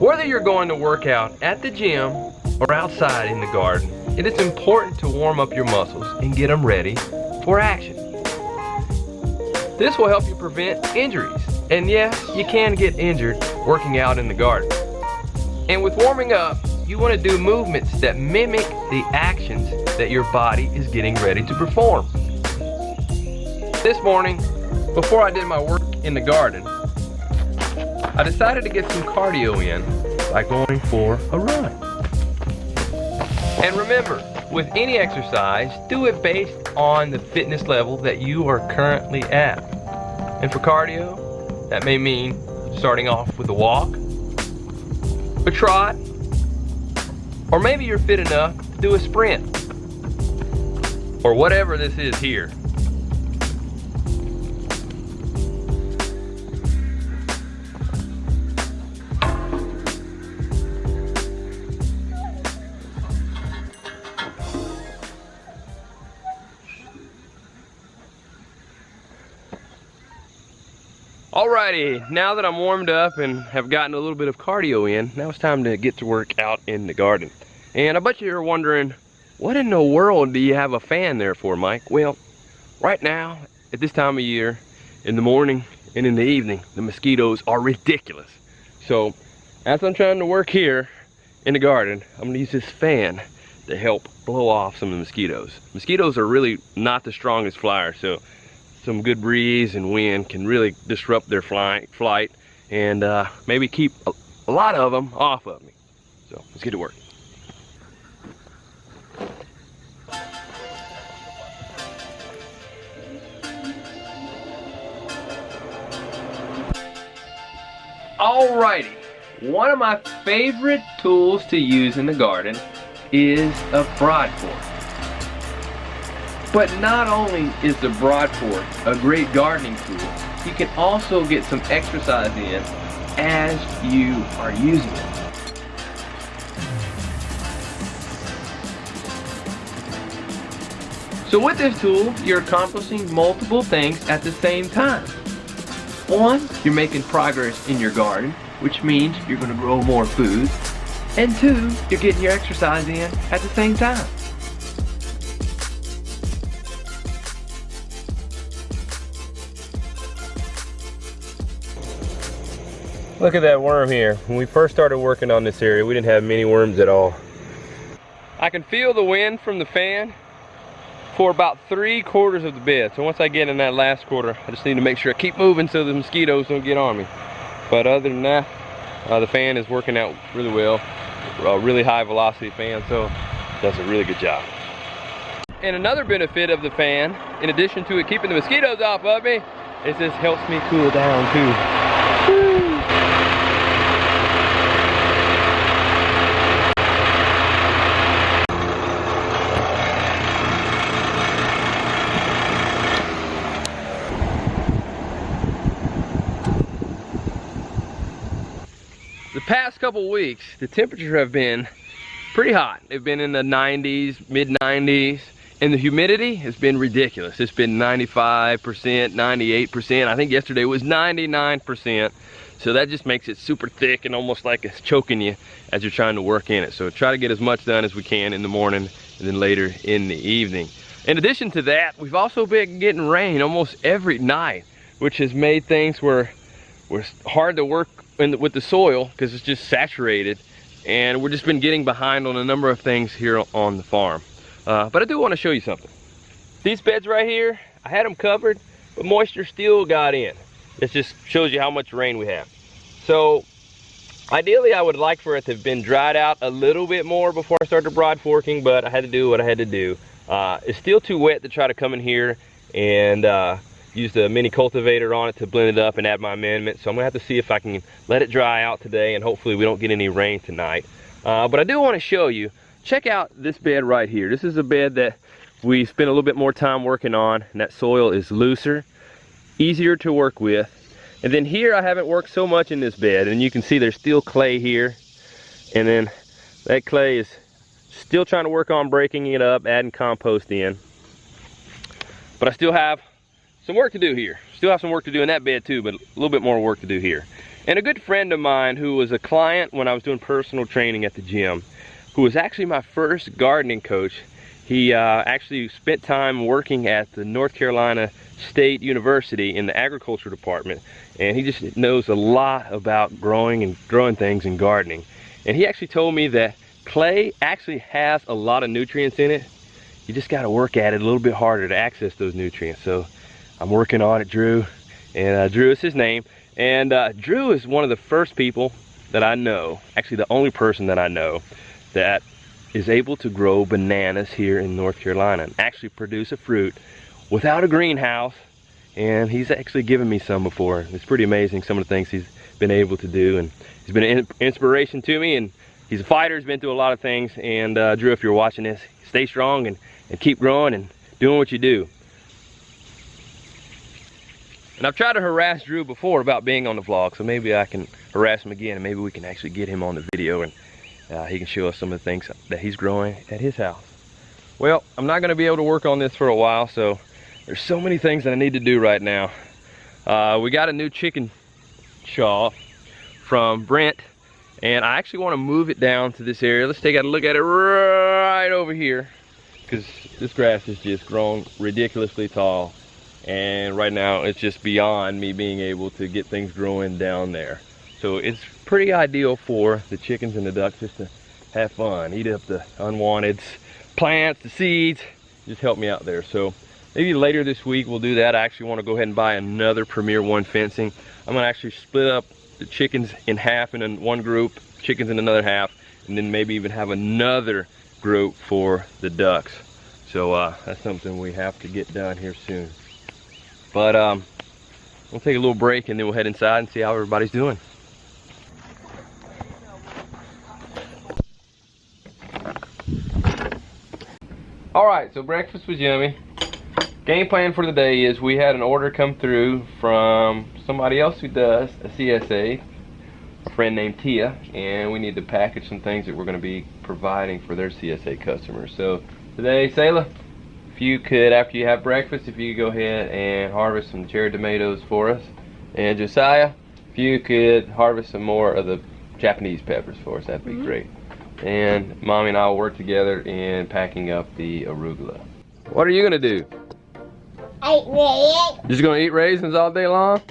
Whether you're going to work out at the gym or outside in the garden, it is important to warm up your muscles and get them ready for action. This will help you prevent injuries. And yes, you can get injured working out in the garden. And with warming up, you want to do movements that mimic the actions that your body is getting ready to perform. This morning, before I did my work in the garden, I decided to get some cardio in by going for a run. And remember, with any exercise, do it based on the fitness level that you are currently at. And for cardio, that may mean starting off with a walk, a trot, or maybe you're fit enough to do a sprint, or whatever this is here. Alrighty, now that I'm warmed up and have gotten a little bit of cardio in, now it's time to get to work out in the garden. And I bet you're wondering, what in the world do you have a fan there for, Mike? Well, right now, at this time of year, in the morning and in the evening, the mosquitoes are ridiculous. So, as I'm trying to work here in the garden, I'm gonna use this fan to help blow off some of the mosquitoes. Mosquitoes are really not the strongest flyers, so some good breeze and wind can really disrupt their flight and maybe keep a lot of them off of me. So let's get to work. Alrighty, one of my favorite tools to use in the garden is a Broadfork. But not only is the Broadfork a great gardening tool, you can also get some exercise in as you are using it. So with this tool, you're accomplishing multiple things at the same time. One, you're making progress in your garden, which means you're going to grow more food. And two, you're getting your exercise in at the same time. Look at that worm here. When we first started working on this area, we didn't have many worms at all. I can feel the wind from the fan for about 3/4 of the bed. So once I get in that last quarter, I just need to make sure I keep moving so the mosquitoes don't get on me. But other than that, the fan is working out really well. A really high velocity fan, so it does a really good job. And another benefit of the fan, in addition to it keeping the mosquitoes off of me, is this helps me cool down too. Woo. The past couple weeks, the temperatures have been pretty hot. They've been in the 90s, mid-90s, and the humidity has been ridiculous. It's been 95%, 98%. I think yesterday was 99%. So that just makes it super thick and almost like it's choking you as you're trying to work in it. So try to get as much done as we can in the morning and then later in the evening. In addition to that, we've also been getting rain almost every night, which has made things where it's hard to work with the soil because it's just saturated, and we've just been getting behind on a number of things here on the farm. But I do want to show you something. These beds right here, I had them covered, but moisture still got in. This just shows you how much rain we have. So ideally I would like for it to have been dried out a little bit more before I started Broadforking, but I had to do what I had to do. It's still too wet to try to come in here and use the mini cultivator on it to blend it up and add my amendment. So I'm gonna have to see if I can let it dry out today, and hopefully we don't get any rain tonight. But I do want to show you, check out this bed right here. This is a bed that we spent a little bit more time working on, and that soil is looser, easier to work with. And then here I haven't worked so much in this bed, and you can see there's still clay here, and then that clay is still trying to work on breaking it up, adding compost in. But I still have some work to do here. Still have some work to do in that bed too, but a little bit more work to do here. And a good friend of mine who was a client when I was doing personal training at the gym, who was actually my first gardening coach, he actually spent time working at the North Carolina State University in the agriculture department, and he just knows a lot about growing things and gardening. And he actually told me that clay actually has a lot of nutrients in it. You just got to work at it a little bit harder to access those nutrients. So I'm working on it, Drew, and Drew is his name. And Drew is one of the first people that I know, actually the only person that I know, that is able to grow bananas here in North Carolina and actually produce a fruit without a greenhouse. And he's actually given me some before. It's pretty amazing some of the things he's been able to do, and he's been an inspiration to me, and he's a fighter, he's been through a lot of things. And Drew, if you're watching this, stay strong and keep growing and doing what you do. And I've tried to harass Drew before about being on the vlog, so maybe I can harass him again, and maybe we can actually get him on the video, and he can show us some of the things that he's growing at his house. Well, I'm not gonna be able to work on this for a while, so there's so many things that I need to do right now. We got a new chicken shaw from Brent, and I actually wanna move it down to this area. Let's take a look at it right over here, because this grass is just grown ridiculously tall. And right now it's just beyond me being able to get things growing down there. So it's pretty ideal for the chickens and the ducks just to have fun, eat up the unwanted plants, the seeds, just help me out there. So maybe later this week we'll do that. I actually want to go ahead and buy another Premier One fencing. I'm going to actually split up the chickens in half in one group, chickens in another half, and then maybe even have another group for the ducks. So that's something we have to get done here soon. But we'll take a little break and then we'll head inside and see how everybody's doing. All right, so breakfast was yummy. Game plan for the day is we had an order come through from somebody else who does a CSA, a friend named Tia, and we need to package some things that we're going to be providing for their CSA customers. So today, Selah, if you could, after you have breakfast, if you could go ahead and harvest some cherry tomatoes for us. And Josiah, if you could harvest some more of the Japanese peppers for us, that'd be great. And Mommy and I will work together in packing up the arugula. What are you gonna do? Eat raisins. Just gonna eat raisins all day long?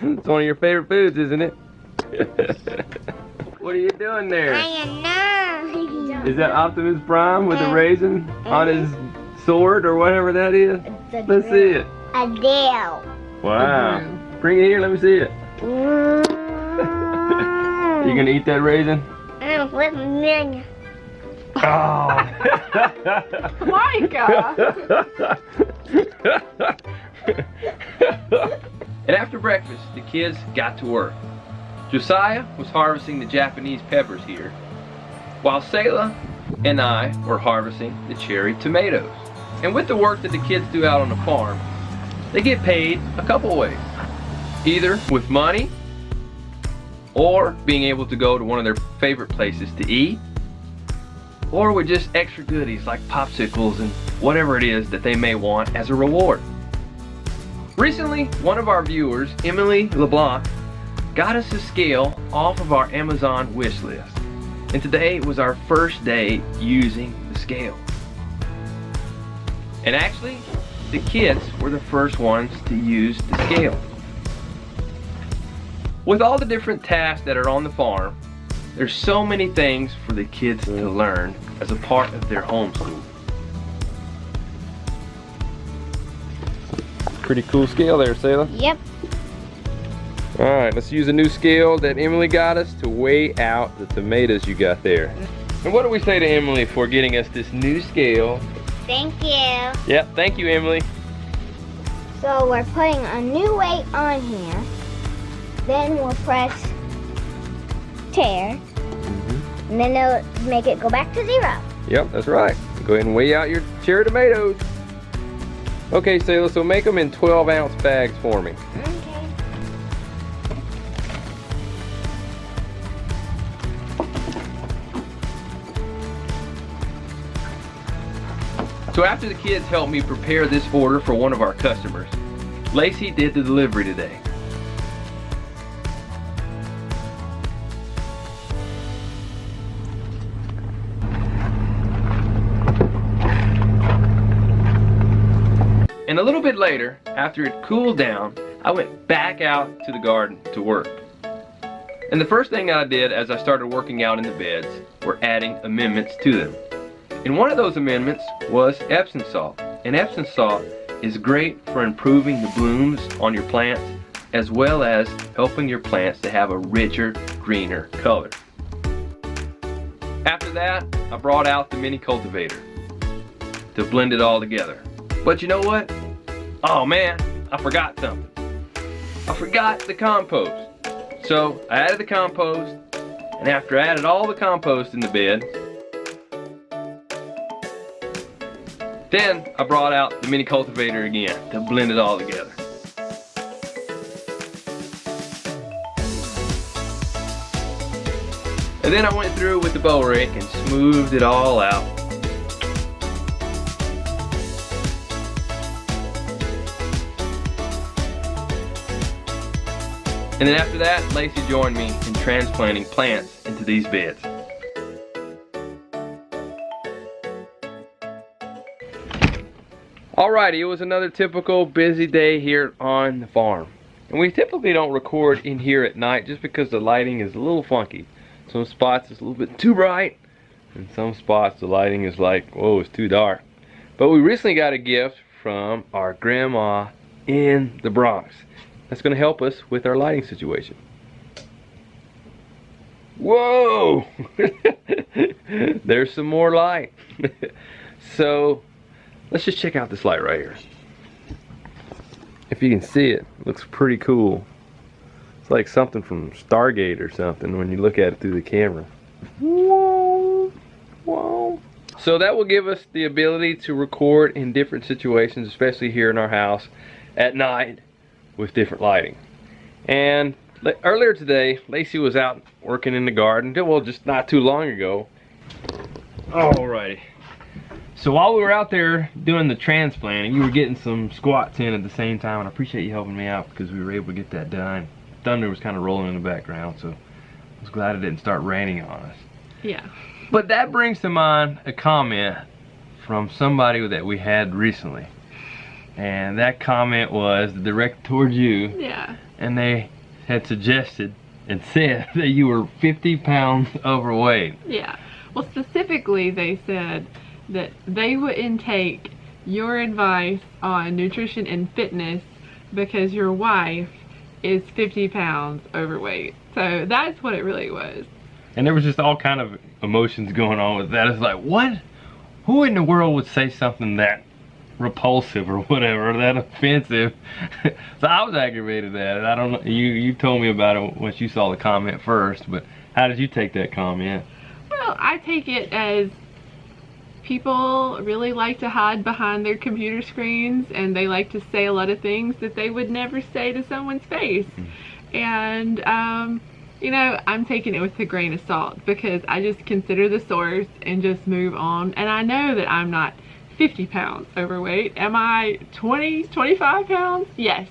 It's one of your favorite foods, isn't it? What are you doing there? I don't know. Is that Optimus Prime with the raisin on his sword or whatever that is? Let's see it. A deal. Wow. Bring it here, let me see it. You gonna eat that raisin? With me. Oh. Micah! And after breakfast, the kids got to work. Josiah was harvesting the Japanese peppers here, while Selah and I were harvesting the cherry tomatoes. And with the work that the kids do out on the farm, they get paid a couple ways. Either with money, or being able to go to one of their favorite places to eat, or with just extra goodies like popsicles and whatever it is that they may want as a reward. Recently, one of our viewers, Emily LeBlanc, got us a scale off of our Amazon wish list. And today was our first day using the scale. And actually, the kids were the first ones to use the scale. With all the different tasks that are on the farm, there's so many things for the kids to learn as a part of their homeschool. Pretty cool scale there, Selah. Yep. Alright, let's use a new scale that Emily got us to weigh out the tomatoes you got there. And what do we say to Emily for getting us this new scale? Thank you. Yep, thank you, Emily. So we're putting a new weight on here. Then we'll press tear. And then it'll make it go back to 0. Yep, that's right. Go ahead and weigh out your cherry tomatoes. Okay, Selah, so make them in 12-ounce bags for me. Okay. So after the kids helped me prepare this order for one of our customers, Lacie did the delivery today. And a little bit later, after it cooled down, I went back out to the garden to work. And the first thing I did as I started working out in the beds were adding amendments to them. And one of those amendments was Epsom salt. And Epsom salt is great for improving the blooms on your plants, as well as helping your plants to have a richer, greener color. After that, I brought out the mini cultivator to blend it all together. But you know what? Oh man, I forgot something. I forgot the compost. So I added the compost, and after I added all the compost in the bed, then I brought out the mini cultivator again to blend it all together. And then I went through with the bow rake and smoothed it all out. And then after that, Lacie joined me in transplanting plants into these beds. Alrighty, it was another typical busy day here on the farm. And we typically don't record in here at night just because the lighting is a little funky. Some spots it's a little bit too bright, and some spots the lighting is like, whoa, it's too dark. But we recently got a gift from our grandma in the Bronx. That's going to help us with our lighting situation. Whoa! There's some more light. So let's just check out this light right here. If you can see it, it looks pretty cool. It's like something from Stargate or something when you look at it through the camera. Whoa! Whoa! So that will give us the ability to record in different situations, especially here in our house at night, with different lighting. And earlier today, Lacie was out working in the garden, well, just not too long ago. Alrighty. So while we were out there doing the transplanting, you were getting some squats in at the same time, and I appreciate you helping me out because we were able to get that done. Thunder was kind of rolling in the background, so I was glad it didn't start raining on us. Yeah. But that brings to mind a comment from somebody that we had recently. And that comment was directed towards you. Yeah. And they had suggested and said that you were 50 pounds overweight. Yeah. Well, specifically, they said that they wouldn't take your advice on nutrition and fitness because your wife is 50 pounds overweight. So that's what it really was. And there was just all kind of emotions going on with that. It's like, what? Who in the world would say something that repulsive or whatever, that offensive? So I was aggravated at it. I don't know, you told me about it once you saw the comment first, but how did you take that comment? Well, I take it as people really like to hide behind their computer screens, and they like to say a lot of things that they would never say to someone's face. And you know, I'm taking it with a grain of salt because I just consider the source and just move on. And I know that I'm not 50 pounds overweight. Am I 20, 25 pounds? Yes,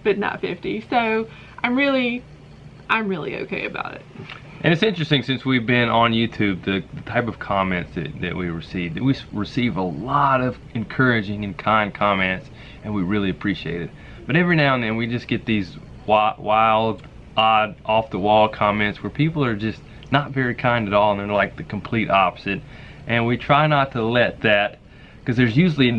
but not 50. So I'm really okay about it. And it's interesting, since we've been on YouTube, the type of comments that we receive. We receive a lot of encouraging and kind comments, and we really appreciate it. But every now and then we just get these wild, odd, off-the-wall comments where people are just not very kind at all, and they're like the complete opposite. And we try not to let that, because there's usually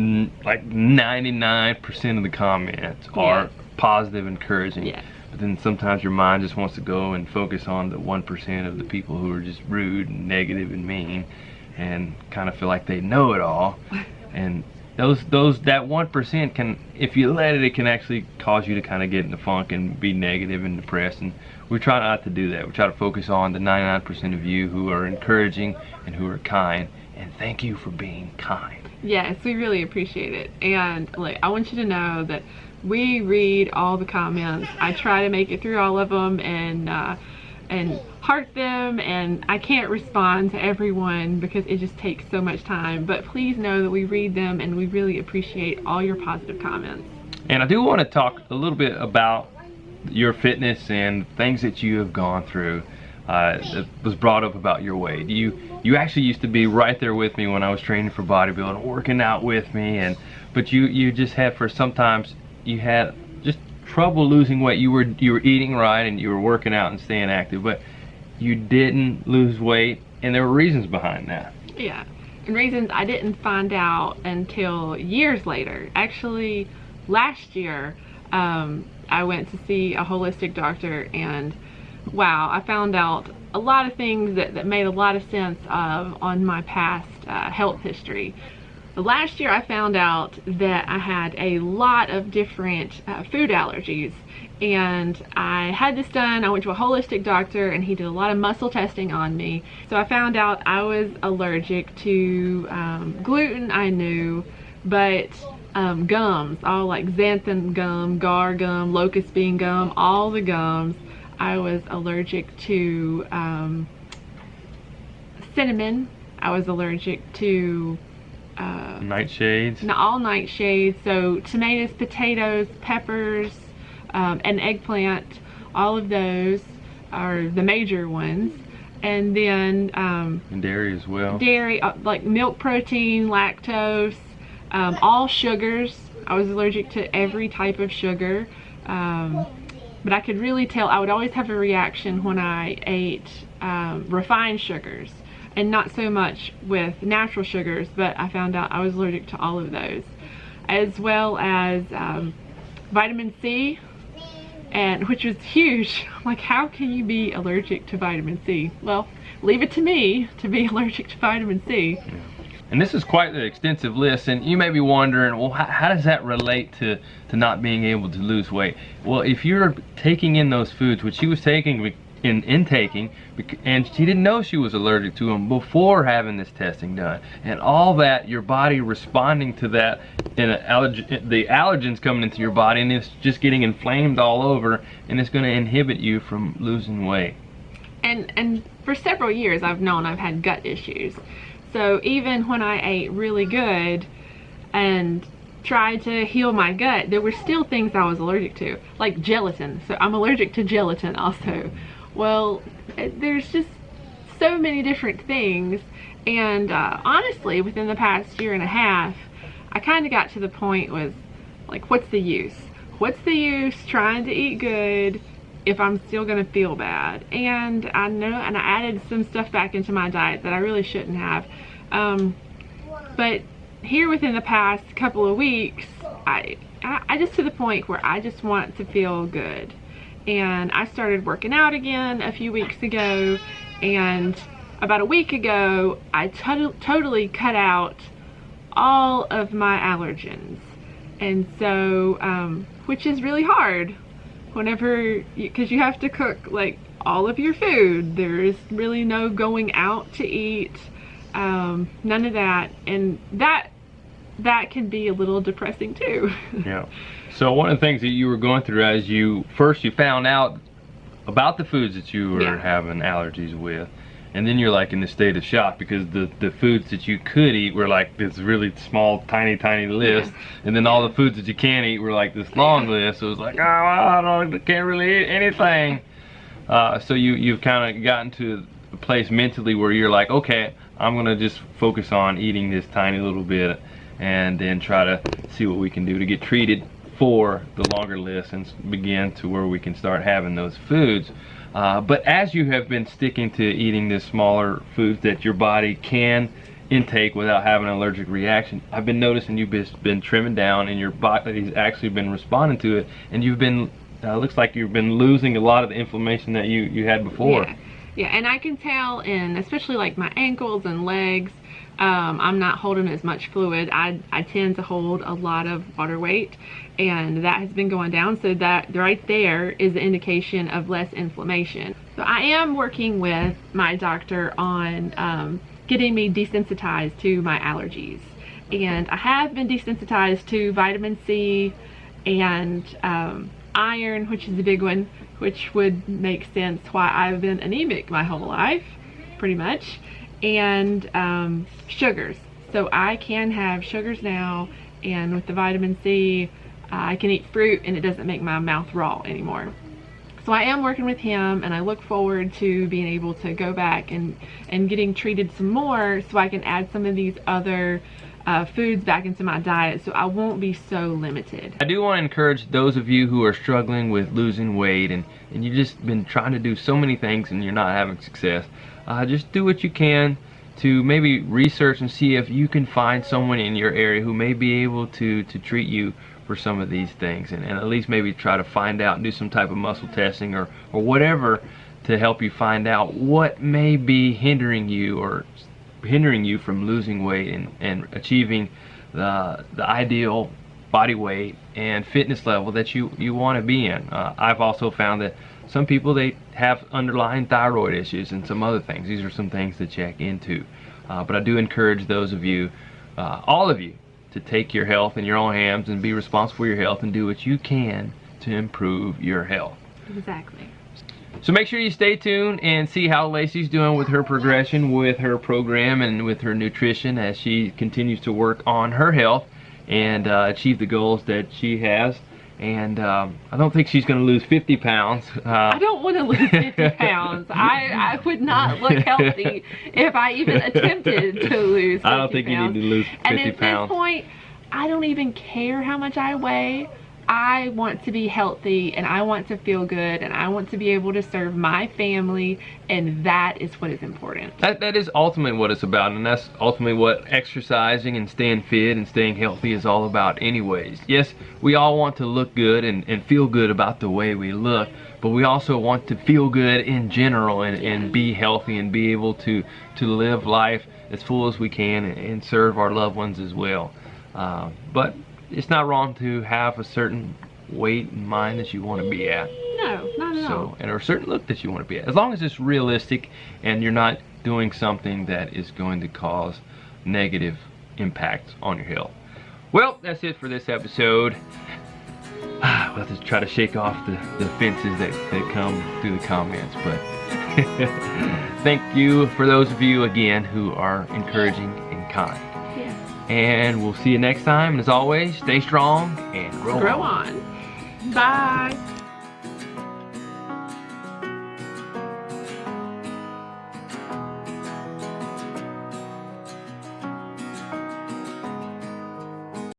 like 99% of the comments are positive, encouraging. Yeah. But then sometimes your mind just wants to go and focus on the 1% of the people who are just rude and negative and mean and kind of feel like they know it all. And that 1% can, if you let it, it can actually cause you to kind of get in the funk and be negative and depressed. And we try not to do that. We try to focus on the 99% of you who are encouraging and who are kind. And thank you for being kind. Yes, we really appreciate it. And like, I want you to know that we read all the comments. I try to make it through all of them, and and heart them, and I can't respond to everyone because it just takes so much time. But please know that we read them and we really appreciate all your positive comments. And I do want to talk a little bit about your fitness and things that you have gone through. It was brought up about your weight. You actually used to be right there with me when I was training for bodybuilding, working out with me, but you just had, for sometimes you had just trouble losing weight. You were eating right and you were working out and staying active, but you didn't lose weight, and there were reasons behind that. Yeah, and reasons I didn't find out until years later. Actually, last year, I went to see a holistic doctor, and wow, I found out a lot of things that made a lot of sense on my past health history. Last year I found out that I had a lot of different food allergies, and I had this done. I went to a holistic doctor and he did a lot of muscle testing on me. So I found out I was allergic to gluten, I knew, but gums, all like xanthan gum, gar gum, locust bean gum, all the gums. I was allergic to cinnamon. I was allergic to nightshades. All nightshades. So tomatoes, potatoes, peppers, and eggplant. All of those are the major ones. And then and dairy as well. Dairy, like milk protein, lactose, all sugars. I was allergic to every type of sugar. But I could really tell, I would always have a reaction when I ate refined sugars, and not so much with natural sugars, but I found out I was allergic to all of those, as well as vitamin C, and which was huge. I'm like, how can you be allergic to vitamin C? Well, leave it to me to be allergic to vitamin C. Yeah. And this is quite an extensive list, and you may be wondering, well, how does that relate to not being able to lose weight? Well, if you're taking in those foods, which she was taking intaking, and she didn't know she was allergic to them before having this testing done, and all that, your body responding to that, and the allergens coming into your body, and it's just getting inflamed all over, and it's going to inhibit you from losing weight. And for several years I've known I've had gut issues. So even when I ate really good and tried to heal my gut, there were still things I was allergic to, like gelatin. So I'm allergic to gelatin also. Well, there's just so many different things. And honestly, within the past year and a half, I kind of got to the point with, like, what's the use? What's the use trying to eat good if I'm still gonna feel bad? And I know, and I added some stuff back into my diet that I really shouldn't have. But here within the past couple of weeks, I just to the point where I just want to feel good. And I started working out again a few weeks ago, and about a week ago, I totally cut out all of my allergens. And so, which is really hard whenever, because you have to cook like all of your food. There is really no going out to eat, none of that, and that can be a little depressing too. Yeah. So one of the things that you were going through as you found out about the foods that you were having allergies with, and then you're like in the state of shock because the foods that you could eat were like this really small, tiny list, and then all the foods that you can't eat were like this long list. So it was like, oh, I can't really eat anything. So you've kind of gotten to a place mentally where you're like, okay, I'm gonna just focus on eating this tiny little bit, and then try to see what we can do to get treated for the longer list and begin to where we can start having those foods. But as you have been sticking to eating this smaller foods that your body can intake without having an allergic reaction, I've been noticing you've been trimming down, and your body's actually been responding to it, and you've been looks like you've been losing a lot of the inflammation that you had before. Yeah, and I can tell in especially like my ankles and legs, I'm not holding as much fluid. I tend to hold a lot of water weight, and that has been going down, so that right there is the indication of less inflammation. So I am working with my doctor on getting me desensitized to my allergies, and I have been desensitized to vitamin C and iron, which is a big one, which would make sense why I've been anemic my whole life, pretty much, and sugars. So I can have sugars now, and with the vitamin C, I can eat fruit and it doesn't make my mouth raw anymore. So I am working with him, and I look forward to being able to go back and getting treated some more so I can add some of these other foods back into my diet so I won't be so limited. I do want to encourage those of you who are struggling with losing weight and you've just been trying to do so many things and you're not having success. Just do what you can to maybe research and see if you can find someone in your area who may be able to treat you for some of these things, and at least maybe try to find out and do some type of muscle testing or whatever to help you find out what may be hindering you from losing weight and achieving the ideal body weight and fitness level that you want to be in. I've also found that some people, they have underlying thyroid issues and some other things. These are some things to check into. But I do encourage those of you, all of you, to take your health in your own hands and be responsible for your health and do what you can to improve your health. Exactly. So make sure you stay tuned and see how Lacie's doing with her progression, with her program, and with her nutrition as she continues to work on her health and achieve the goals that she has. And I don't think she's going to lose 50 pounds. I don't want to lose 50 pounds. I would not look healthy if I even attempted to lose 50 pounds. I don't think you need to lose 50 pounds. And at pounds. this point, I don't even care how much I weigh. I want to be healthy, and I want to feel good, and I want to be able to serve my family, and that is what is important. That is ultimately what it's about, and that's ultimately what exercising and staying fit and staying healthy is all about anyways. Yes, we all want to look good and feel good about the way we look, but we also want to feel good in general and be healthy and be able to live life as full as we can and serve our loved ones as well. But it's not wrong to have a certain weight in mind that you want to be at. No, not at all. And a certain look that you want to be at. As long as it's realistic and you're not doing something that is going to cause negative impacts on your health. Well, that's it for this episode. We'll have to try to shake off the fences that come through the comments. But thank you for those of you, again, who are encouraging and kind. And we'll see you next time. And as always, stay strong and grow on. Bye.